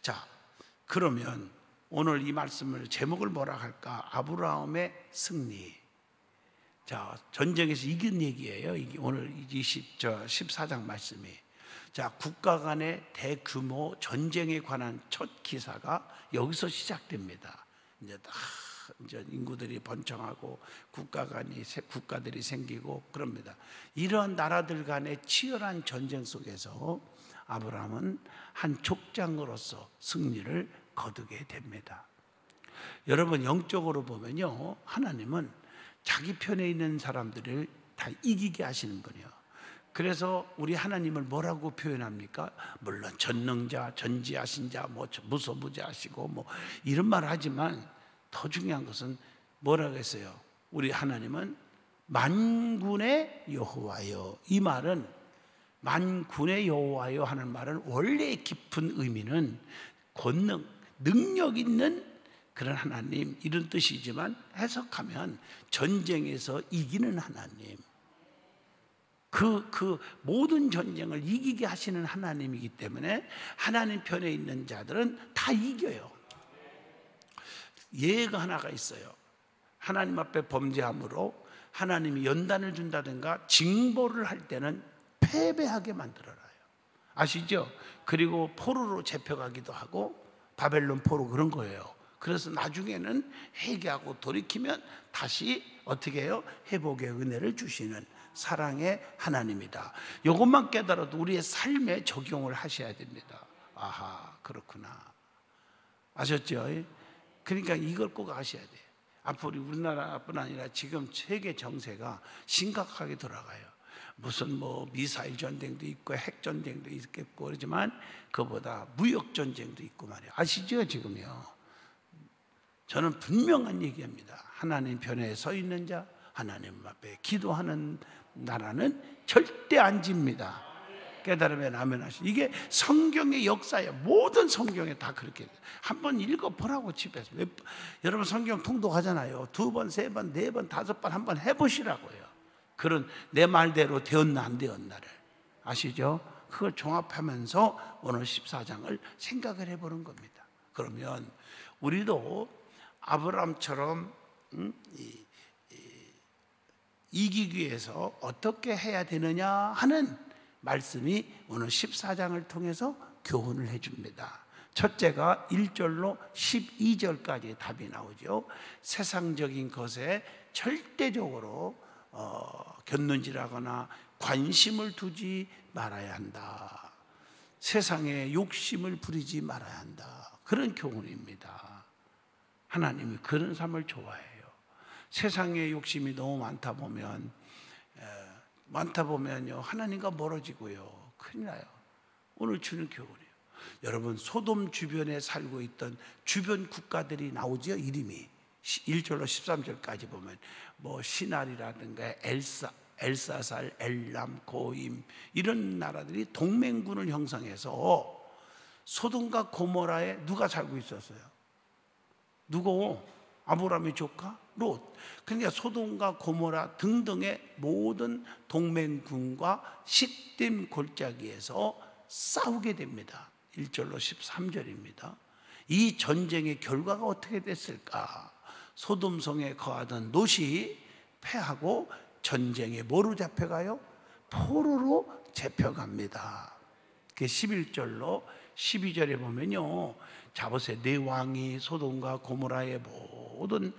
자, 그러면 오늘 이 말씀을 제목을 뭐라 할까? 아브라함의 승리. 자, 전쟁에서 이긴 얘기예요. 이게 오늘 14장 말씀이. 자, 국가 간의 대규모 전쟁에 관한 첫 기사가 여기서 시작됩니다. 이제 인구들이 번창하고 국가들이 생기고 그럽니다. 이러한 나라들 간의 치열한 전쟁 속에서 아브라함은 한 족장으로서 승리를 거두게 됩니다. 여러분, 영적으로 보면요, 하나님은 자기 편에 있는 사람들을 다 이기게 하시는 분이에요. 그래서 우리 하나님을 뭐라고 표현합니까? 물론 전능자, 전지하신 자, 무소부재하시고 이런 말 하지만 더 중요한 것은 뭐라고 했어요? 우리 하나님은 만군의 여호와여. 이 말은 만군의 여호와여 하는 말은 원래의 깊은 의미는 권능, 능력 있는 그런 하나님, 이런 뜻이지만 해석하면 전쟁에서 이기는 하나님, 그 모든 전쟁을 이기게 하시는 하나님이기 때문에 하나님 편에 있는 자들은 다 이겨요. 예가 하나가 있어요. 하나님 앞에 범죄함으로 하나님이 연단을 준다든가 징벌을 할 때는 패배하게 만들어놔요. 아시죠? 그리고 포로로 잡혀가기도 하고 바벨론 포로 그런 거예요. 그래서 나중에는 회개하고 돌이키면 다시 어떻게 해요? 회복의 은혜를 주시는 사랑의 하나님이다. 이것만 깨달아도 우리의 삶에 적용을 하셔야 됩니다. 아하, 그렇구나. 아셨죠? 그러니까 이걸 꼭 아셔야 돼요. 앞으로 우리나라뿐 아니라 지금 세계 정세가 심각하게 돌아가요. 무슨 미사일 전쟁도 있고 핵 전쟁도 있겠고 그러지만 그보다 무역 전쟁도 있고 말이에요. 아시죠? 지금요. 저는 분명한 얘기합니다. 하나님 편에 서 있는 자, 하나님 앞에 기도하는 나라는 절대 안 집니다. 깨달으면 아멘 하시죠. 이게 성경의 역사예요. 모든 성경에 다 그렇게 돼요. 한번 읽어보라고 집에서. 여러분 성경 통독하잖아요. 2번, 3번, 4번, 5번 한번 해보시라고요. 그런 내 말대로 되었나 안 되었나를. 아시죠? 그걸 종합하면서 오늘 14장을 생각을 해보는 겁니다. 그러면 우리도 아브라함처럼 이기기 위해서 어떻게 해야 되느냐 하는 말씀이 오늘 14장을 통해서 교훈을 해줍니다. 첫째가 1절로 12절까지 답이 나오죠. 세상적인 것에 절대적으로 곁눈질하거나 관심을 두지 말아야 한다. 세상에 욕심을 부리지 말아야 한다. 그런 교훈입니다. 하나님이 그런 삶을 좋아해요. 세상에 욕심이 너무 많다 보면요 하나님과 멀어지고요 큰일 나요. 오늘 주는 교훈이에요. 여러분 소돔 주변에 살고 있던 주변 국가들이 나오죠. 이름이 1절로 13절까지 보면 시날이라든가 엘사살, 엘람, 고임 이런 나라들이 동맹군을 형성해서 소돔과 고모라에 누가 살고 있었어요? 누구? 아브라함의 조카 롯. 그러니까 소돔과 고모라 등등의 모든 동맹군과 식림 골짜기에서 싸우게 됩니다. 1절로 13절입니다. 이 전쟁의 결과가 어떻게 됐을까? 소돔성에 거하던 롯이 패하고 전쟁에 뭐로 잡혀가요? 포로로 잡혀갑니다. 그 11절로 12절에 보면요, 자보세 네 왕이 소돔과 고모라의 모든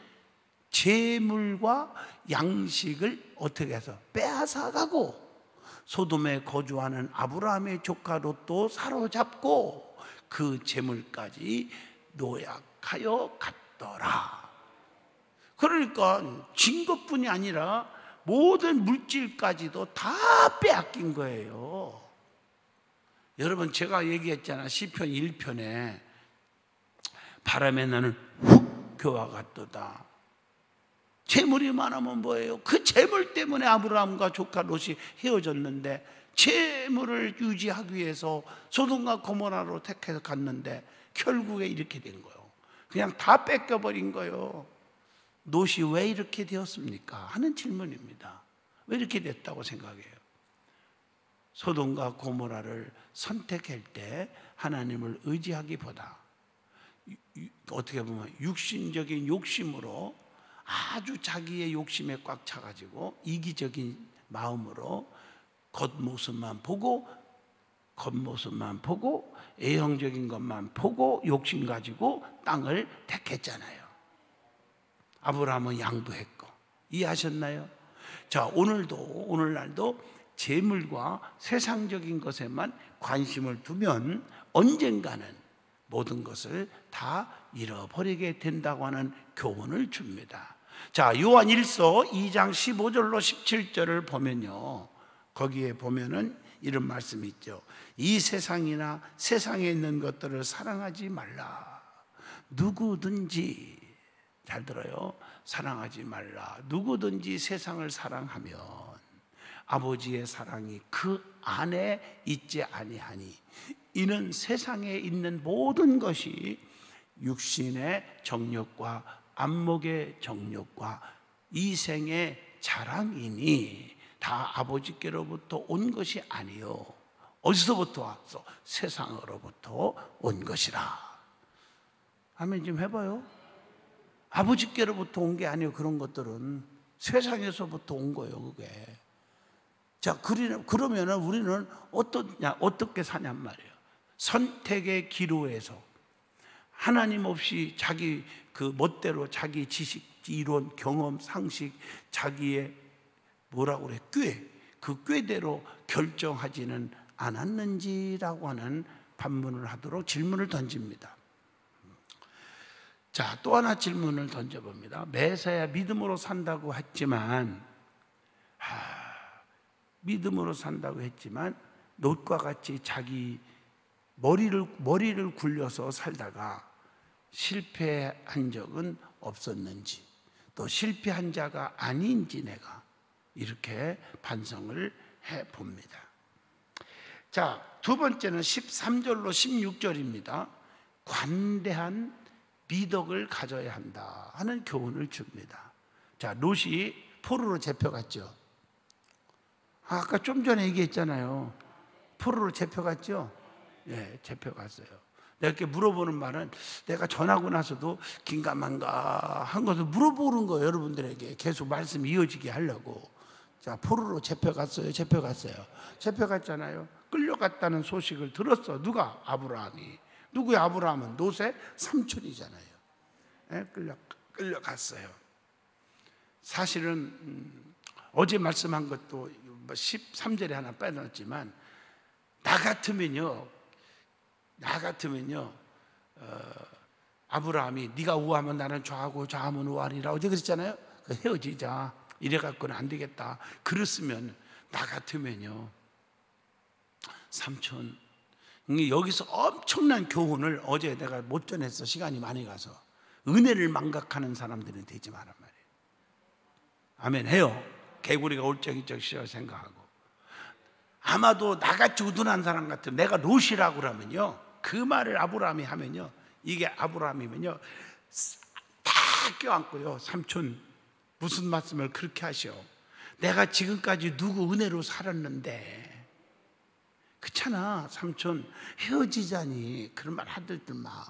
재물과 양식을 어떻게 해서 빼앗아가고 소돔에 거주하는 아브라함의 조카 롯도 사로잡고 그 재물까지 노약하여 갔더라. 그러니까 진 것뿐이 아니라 모든 물질까지도 다 빼앗긴 거예요. 여러분 제가 얘기했잖아. 시편 1편에 바람에 나는 훅 교와 같도다. 재물이 많으면 뭐예요? 그 재물 때문에 아브라함과 조카 롯이 헤어졌는데 재물을 유지하기 위해서 소돔과 고모라로 택해서 갔는데 결국에 이렇게 된 거예요. 그냥 다 뺏겨버린 거예요. 롯이 왜 이렇게 되었습니까? 하는 질문입니다. 왜 이렇게 됐다고 생각해요? 소돔과 고모라를 선택할 때 하나님을 의지하기보다 어떻게 보면 육신적인 욕심으로 아주 자기의 욕심에 꽉 차가지고 이기적인 마음으로 겉모습만 보고 A형적인 것만 보고 욕심 가지고 땅을 택했잖아요. 아브라함은 양보했고. 이해하셨나요? 자, 오늘날도 재물과 세상적인 것에만 관심을 두면 언젠가는 모든 것을 다 잃어버리게 된다고 하는 교훈을 줍니다. 자, 요한 1서 2장 15절로 17절을 보면요, 거기에 보면은 이런 말씀이 있죠. 이 세상이나 세상에 있는 것들을 사랑하지 말라. 누구든지, 잘 들어요, 사랑하지 말라. 누구든지 세상을 사랑하면 아버지의 사랑이 그 안에 있지 아니하니 이는 세상에 있는 모든 것이 육신의 정욕과 안목의 정욕과 이생의 자랑이니 다 아버지께로부터 온 것이 아니요. 어디서부터 왔어? 세상으로부터 온 것이라. 아멘 좀 해봐요. 아버지께로부터 온 게 아니에요. 그런 것들은 세상에서부터 온 거예요. 그게. 자, 그러면은 우리는 어떻게 사냔 말이에요. 선택의 기로에서 하나님 없이 자기 그 멋대로 자기 지식, 이론, 경험, 상식, 자기의 뭐라고 그래? 그 꾀대로 결정하지는 않았는지라고 하는 반문을 하도록 질문을 던집니다. 자, 또 하나 질문을 던져봅니다. 메사야 믿음으로 산다고 했지만 롯과 같이 자기 머리를 굴려서 살다가 실패한 적은 없었는지, 또 실패한 자가 아닌지 내가 이렇게 반성을 해봅니다. 자, 두 번째는 13절로 16절입니다. 관대한 미덕을 가져야 한다 하는 교훈을 줍니다. 자, 롯이 포로로 잡혀갔죠. 아까 좀 전에 얘기했잖아요. 포로로 잡혀갔죠. 예, 잡혀갔어요. 내가 이렇게 물어보는 말은 내가 전하고 나서도 긴가만가 한 것을 물어보는 거예요. 여러분들에게 계속 말씀 이어지게 하려고. 자, 포로로 잡혀갔어요. 잡혀갔잖아요. 끌려갔다는 소식을 들었어. 누가? 아브라함이. 누구야? 아브라함은 롯의 삼촌이잖아요. 예, 끌려갔어요. 사실은 어제 말씀한 것도 13절에 하나 빼놨지만 나 같으면요 아브라함이 네가 우하면 나는 좌하고 좌하면 우하리라 어제 그랬잖아요. 헤어지자, 이래 갖고는 안 되겠다. 그랬으면 나 같으면요, 삼촌, 여기서 엄청난 교훈을 어제 내가 못 전했어. 시간이 많이 가서. 은혜를 망각하는 사람들은 되지 말란 말이에요. 아멘 해요. 개구리가 올적이적 시절 생각하고. 아마도 나같이 우둔한 사람 같으면, 내가 롯이라고 그러면요, 그 말을 아브라함이 하면요, 이게 아브라함이면요 다 껴안고요, 삼촌 무슨 말씀을 그렇게 하셔. 내가 지금까지 누구 은혜로 살았는데. 그렇잖아 삼촌, 헤어지자니 그런 말 하들들 마.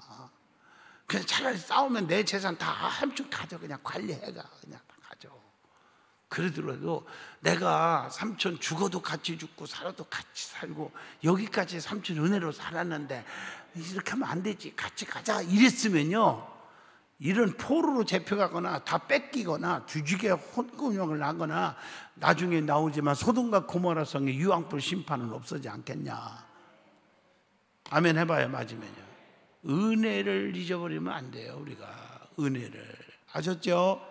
그냥 차라리 싸우면 내 재산 다 삼촌 가져. 그냥 관리해가. 그냥 다 가져. 그러더라도 내가 삼촌 죽어도 같이 죽고 살아도 같이 살고 여기까지 삼촌 은혜로 살았는데 이렇게 하면 안 되지, 같이 가자 이랬으면요, 이런 포로로 잡혀가거나 다 뺏기거나 뒤지게 혼공역을 나거나 나중에 나오지만 소돔과 고모라 성의 유황불 심판은 없어지지 않겠냐. 아멘 해봐요. 맞으면요. 은혜를 잊어버리면 안 돼요. 우리가 은혜를. 아셨죠?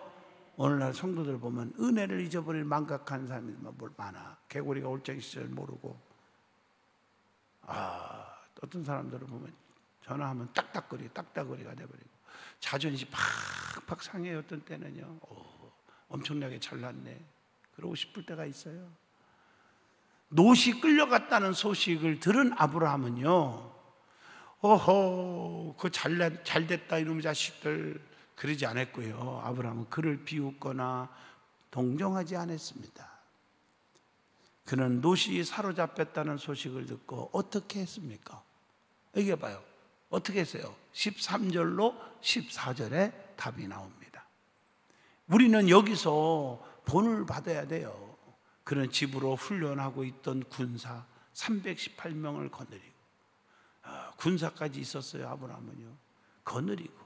오늘날 성도들 보면 은혜를 잊어버릴 망각한 사람이 많아. 개구리가 올적이 시절 모르고. 어떤 사람들을 보면 전화하면 딱딱거리가 돼버리고 자존심 팍팍 상해요. 어떤 때는요, 엄청나게 잘났네 그러고 싶을 때가 있어요. 롯이 끌려갔다는 소식을 들은 아브라함은요, 그 잘됐다 이놈의 자식들 그러지 않았고요. 아브라함은 그를 비웃거나 동정하지 않았습니다. 그는 롯이 사로잡혔다는 소식을 듣고 어떻게 했습니까? 얘기해봐요. 어떻게 했어요? 13절로 14절에 답이 나옵니다. 우리는 여기서 본을 받아야 돼요. 그는 집으로 훈련하고 있던 군사 318명을 거느리고, 군사까지 있었어요. 아브라함은요. 거느리고,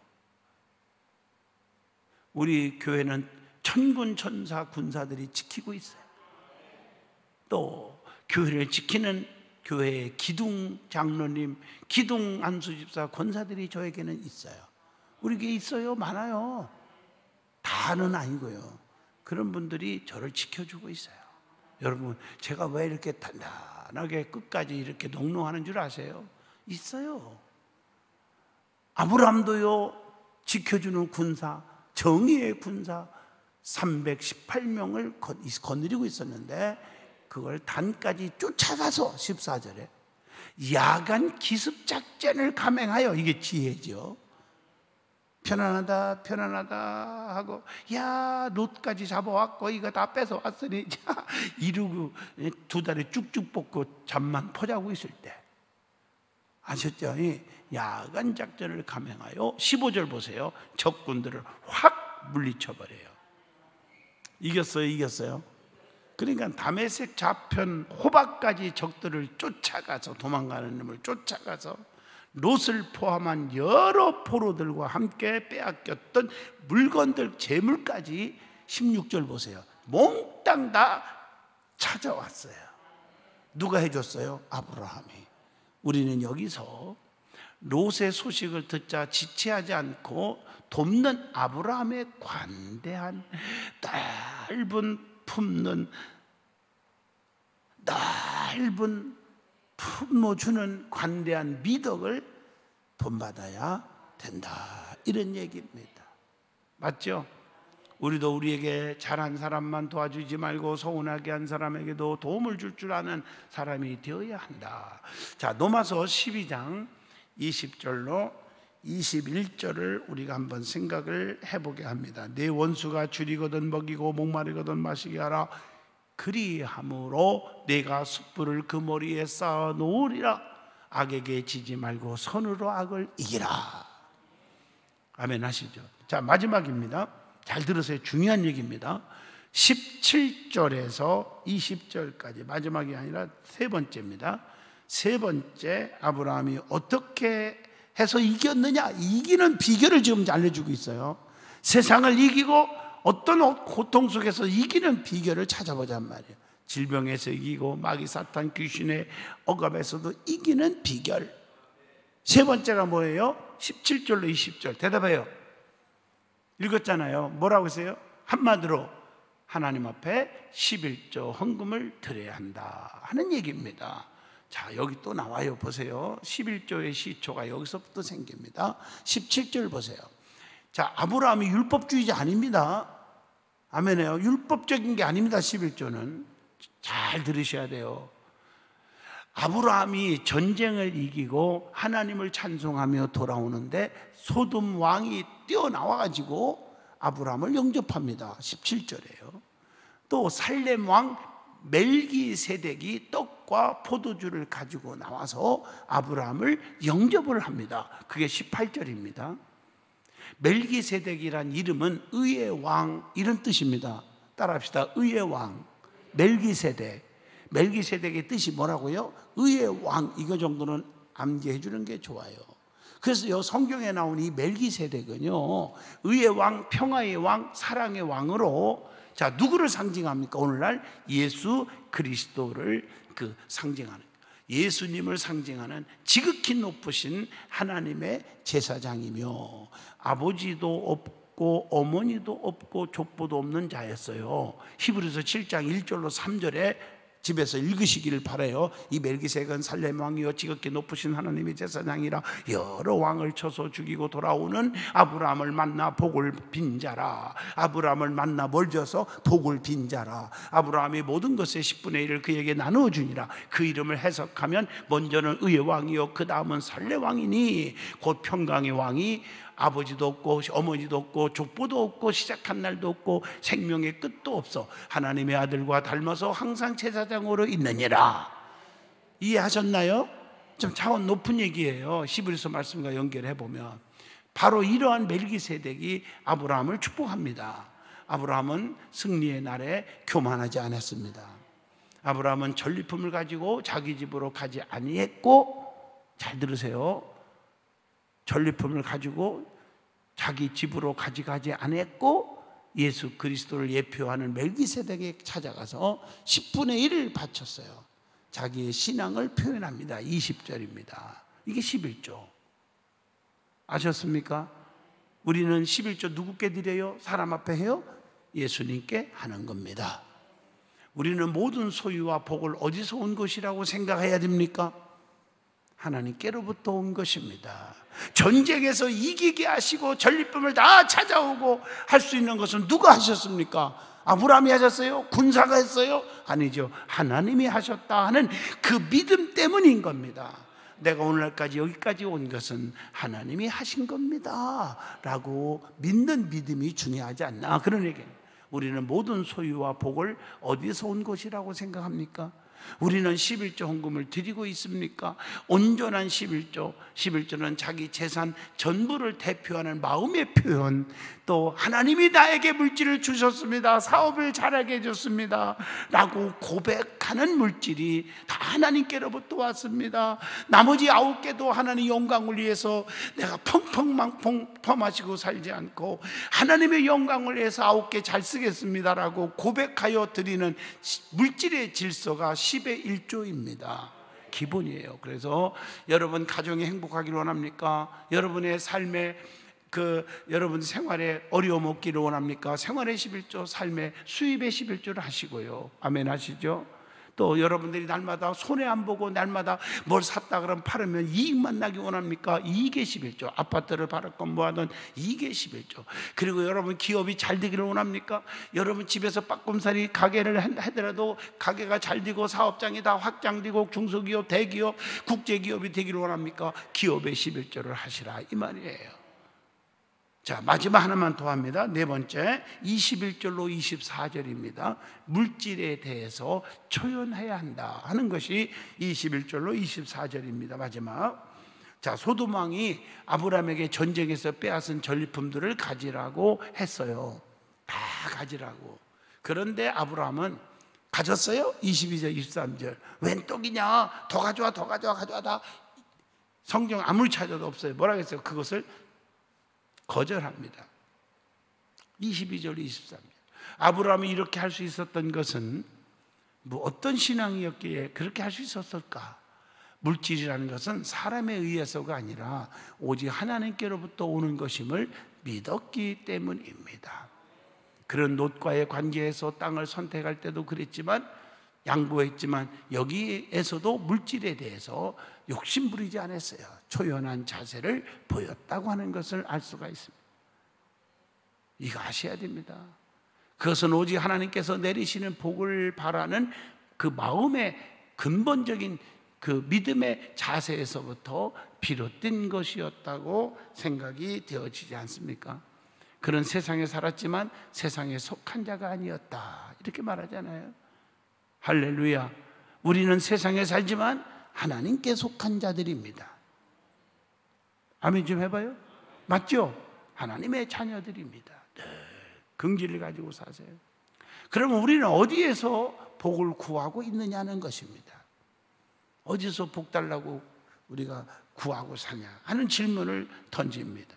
우리 교회는 천군 천사 군사들이 지키고 있어요. 또 교회를 지키는 교회의 기둥 장로님, 기둥 안수집사 권사들이 저에게는 있어요. 우리에게 있어요. 많아요. 다는 아니고요. 그런 분들이 저를 지켜주고 있어요. 여러분, 제가 왜 이렇게 단단하게 끝까지 이렇게 농롱하는 줄 아세요? 있어요. 아브라함도요, 지켜주는 군사, 정의의 군사 318명을 거느리고 있었는데, 그걸 단까지 쫓아가서 14절에 야간 기습작전을 감행하여, 이게 지혜죠. 편안하다 편안하다 하고, 야 롯까지 잡아왔고 이거 다 뺏어왔으니 자 이러고 두 다리 쭉쭉 뻗고 잠만 포자고 있을 때, 아셨죠? 야간 작전을 감행하여 15절 보세요. 적군들을 확 물리쳐버려요. 이겼어요. 그러니까 다메섹 좌편 호박까지 적들을 쫓아가서, 도망가는 놈을 쫓아가서 롯을 포함한 여러 포로들과 함께 빼앗겼던 물건들, 재물까지 16절 보세요. 몽땅 다 찾아왔어요. 누가 해줬어요? 아브라함이. 우리는 여기서 롯의 소식을 듣자 지체하지 않고 돕는 아브라함의 관대한, 넓은 품어주는 관대한 미덕을 본받아야 된다, 이런 얘기입니다. 맞죠? 우리도 우리에게 잘한 사람만 도와주지 말고 서운하게 한 사람에게도 도움을 줄 아는 사람이 되어야 한다. 자, 로마서 12장 20절로 21절을 우리가 한번 생각을 해보게 합니다. 내 원수가 줄이거든 먹이고 목마르거든 마시게 하라. 그리함으로 내가 숯불을 그 머리에 쌓아 놓으리라. 악에게 지지 말고 선으로 악을 이기라. 아멘 하시죠. 자, 마지막입니다. 잘 들으세요. 중요한 얘기입니다. 17절에서 20절까지, 마지막이 아니라 세 번째입니다. 세 번째, 아브라함이 어떻게 해서 이겼느냐, 이기는 비결을 지금 알려주고 있어요. 세상을 이기고 어떤 고통 속에서 이기는 비결을 찾아보잔 말이에요. 질병에서 이기고 마귀 사탄 귀신의 억압에서도 이기는 비결. 세 번째가 뭐예요? 17절로 20절 대답해요. 읽었잖아요. 뭐라고 했어요? 한마디로 하나님 앞에 11조 헌금을 드려야 한다 하는 얘기입니다. 자, 여기 또 나와요. 보세요. 11조의 시초가 여기서부터 생깁니다. 17절 보세요. 자, 아브라함이 율법주의자 아닙니다. 아멘해요. 율법적인 게 아닙니다. 11조는 잘 들으셔야 돼요. 아브라함이 전쟁을 이기고 하나님을 찬송하며 돌아오는데 소돔 왕이 뛰어나와가지고 아브라함을 영접합니다. 17절에요. 또 살렘 왕 멜기세덱이 떡과 포도주를 가지고 나와서 아브라함을 영접을 합니다. 그게 18절입니다. 멜기세덱이란 이름은 의의 왕, 이런 뜻입니다. 따라합시다. 의의 왕, 멜기세덱. 멜기세덱의 뜻이 뭐라고요? 의의 왕. 이거 정도는 암기해 주는 게 좋아요. 그래서 성경에 나온 이 멜기세덱은요, 의의 왕, 평화의 왕, 사랑의 왕으로, 자, 누구를 상징합니까? 오늘날 예수 그리스도를 상징하는, 예수님을 상징하는 지극히 높으신 하나님의 제사장이며, 아버지도 없고 어머니도 없고 족보도 없는 자였어요. 히브리서 7장 1절로 3절에 집에서 읽으시기를 바라요. 이 멜기세덱은 살렘 왕이요 지극히 높으신 하나님의 제사장이라 여러 왕을 쳐서 죽이고 돌아오는 아브라함을 만나 복을 빈 자라. 아브라함을 만나 멀져서 복을 빈 자라. 아브라함이 모든 것의 10분의 1을 그에게 나누어 주니라. 그 이름을 해석하면 먼저는 의의 왕이요 그 다음은 살렘 왕이니 곧 평강의 왕이 아버지도 없고 어머니도 없고 족보도 없고 시작한 날도 없고 생명의 끝도 없어 하나님의 아들과 닮아서 항상 제사장으로 있느니라. 이해하셨나요? 좀 차원 높은 얘기예요. 히브리서 말씀과 연결해 보면 바로 이러한 멜기세덱이 아브라함을 축복합니다. 아브라함은 승리의 날에 교만하지 않았습니다. 아브라함은 전리품을 가지고 자기 집으로 가지 아니했고, 잘 들으세요, 전리품을 가지고 자기 집으로 가져가지 않았고 예수 그리스도를 예표하는 멜기세덱에 찾아가서 10분의 1을 바쳤어요. 자기의 신앙을 표현합니다. 20절입니다. 이게 11조. 아셨습니까? 우리는 11조 누구께 드려요? 사람 앞에 해요? 예수님께 하는 겁니다. 우리는 모든 소유와 복을 어디서 온 것이라고 생각해야 됩니까? 하나님께로부터 온 것입니다. 전쟁에서 이기게 하시고 전리품을 다 찾아오고 할 수 있는 것은 누가 하셨습니까? 아브라함이 하셨어요? 군사가 했어요? 아니죠. 하나님이 하셨다 하는 그 믿음 때문인 겁니다. 내가 오늘날까지 여기까지 온 것은 하나님이 하신 겁니다 라고 믿는 믿음이 중요하지 않나, 그런 얘기예요. 우리는 모든 소유와 복을 어디서 온 것이라고 생각합니까? 우리는 11조 헌금을 드리고 있습니까? 온전한 11조, 11조는 자기 재산 전부를 대표하는 마음의 표현, 또 하나님이 나에게 물질을 주셨습니다, 사업을 잘하게 해줬습니다 라고 고백하는 물질이 다 하나님께로부터 왔습니다. 나머지 9개도 하나님 영광을 위해서 내가 펑펑망펑 퍼마시고 살지 않고 하나님의 영광을 위해서 9개 잘 쓰겠습니다라고 고백하여 드리는 물질의 질서가 10의 1조입니다. 기본이에요. 그래서 여러분 가정이 행복하기를 원합니까? 여러분의 삶에 여러분 생활에 어려움 없기를 원합니까? 생활의 11조, 삶의 수입의 11조를 하시고요. 아멘 하시죠? 또 여러분들이 날마다 손해 안 보고 날마다 뭘 샀다 그러면 팔으면 이익만 나기 원합니까? 이익의 11조. 아파트를 팔을 건 뭐하든 이익의 11조. 그리고 여러분 기업이 잘 되기를 원합니까? 여러분 집에서 빠꼼살이 가게를 하더라도 가게가 잘 되고 사업장이 다 확장되고 중소기업, 대기업, 국제기업이 되기를 원합니까? 기업의 11조를 하시라 이 말이에요. 자, 마지막 하나만 더 합니다. 네 번째, 21절로 24절입니다. 물질에 대해서 초연해야 한다 하는 것이 21절로 24절입니다. 마지막. 자, 소돔 왕이 아브라함에게 전쟁에서 빼앗은 전리품들을 가지라고 했어요. 다 가지라고. 그런데 아브라함은 가졌어요? 22절, 23절. 웬 떡이냐? 더 가져와, 더 가져와, 가져와다. 성경 아무리 찾아도 없어요. 뭐라고 했어요? 그것을 거절합니다. 22절, 23절. 아브라함이 이렇게 할 수 있었던 것은 뭐 어떤 신앙이었기에 그렇게 할 수 있었을까? 물질이라는 것은 사람에 의해서가 아니라 오직 하나님께로부터 오는 것임을 믿었기 때문입니다. 그런 롯과의 관계에서 땅을 선택할 때도 그랬지만, 양보했지만 여기에서도 물질에 대해서 욕심 부리지 않았어요. 초연한 자세를 보였다고 하는 것을 알 수가 있습니다. 이거 아셔야 됩니다. 그것은 오직 하나님께서 내리시는 복을 바라는 그 마음의 근본적인 그 믿음의 자세에서부터 비롯된 것이었다고 생각이 되어지지 않습니까? 그런 세상에 살았지만 세상에 속한 자가 아니었다 이렇게 말하잖아요. 할렐루야. 우리는 세상에 살지만 하나님께 속한 자들입니다. 아멘 좀 해봐요. 맞죠? 하나님의 자녀들입니다. 네. 긍지를 가지고 사세요. 그러면 우리는 어디에서 복을 구하고 있느냐는 것입니다. 어디서 복 달라고 우리가 구하고 사냐 하는 질문을 던집니다.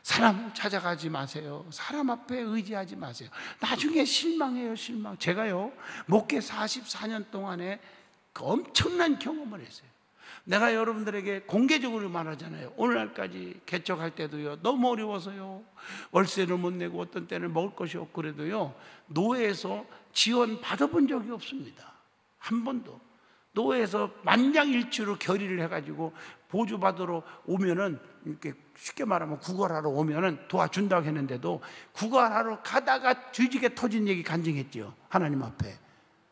사람 찾아가지 마세요. 사람 앞에 의지하지 마세요. 나중에 실망해요. 실망. 제가요 목회 44년 동안에 그 엄청난 경험을 했어요. 내가 여러분들에게 공개적으로 말하잖아요. 오늘날까지 개척할 때도요 너무 어려워서요 월세를 못 내고 어떤 때는 먹을 것이 없고 그래도요 노회에서 지원 받아본 적이 없습니다. 한 번도. 노회에서 만장일치로 결의를 해가지고 보조받으러 오면은 이렇게 쉽게 말하면 구걸하러 오면은 도와준다고 했는데도 구걸하러 가다가 뒤지게 터진 얘기 간증했죠. 하나님 앞에.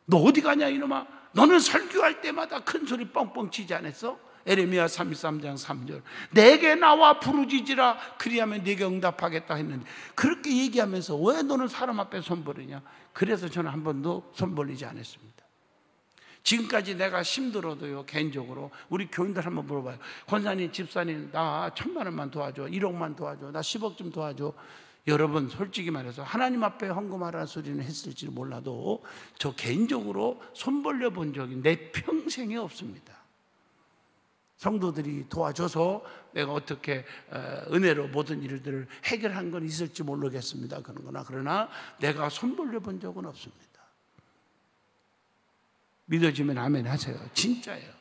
너 어디 가냐 이놈아. 너는 설교할 때마다 큰 소리 뻥뻥 치지 않았어? 에레미야 33장 3절 내게 나와 부르짖으라 그리하면 네게 응답하겠다 했는데 그렇게 얘기하면서 왜 너는 사람 앞에 손 벌리냐? 그래서 저는 한 번도 손 벌리지 않았습니다. 지금까지 내가 힘들어도요, 개인적으로 우리 교인들 한번 물어봐요. 권사님, 집사님, 나 1,000만 원만 도와줘, 1억만 도와줘, 나 10억 좀 도와줘. 여러분 솔직히 말해서 하나님 앞에 헌금하라는 소리는 했을지 몰라도 저 개인적으로 손 벌려 본 적이 내 평생에 없습니다. 성도들이 도와줘서 내가 어떻게 은혜로 모든 일들을 해결한 건 있을지 모르겠습니다. 그러나 내가 손 벌려 본 적은 없습니다. 믿어지면 아멘 하세요. 진짜예요.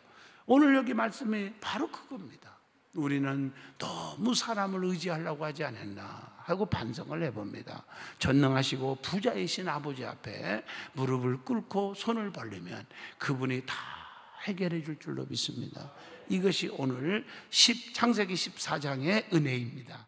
오늘 여기 말씀이 바로 그겁니다. 우리는 너무 사람을 의지하려고 하지 않았나 하고 반성을 해봅니다. 전능하시고 부자이신 아버지 앞에 무릎을 꿇고 손을 벌리면 그분이 다 해결해 줄 줄로 믿습니다. 이것이 오늘 창세기 14장의 은혜입니다.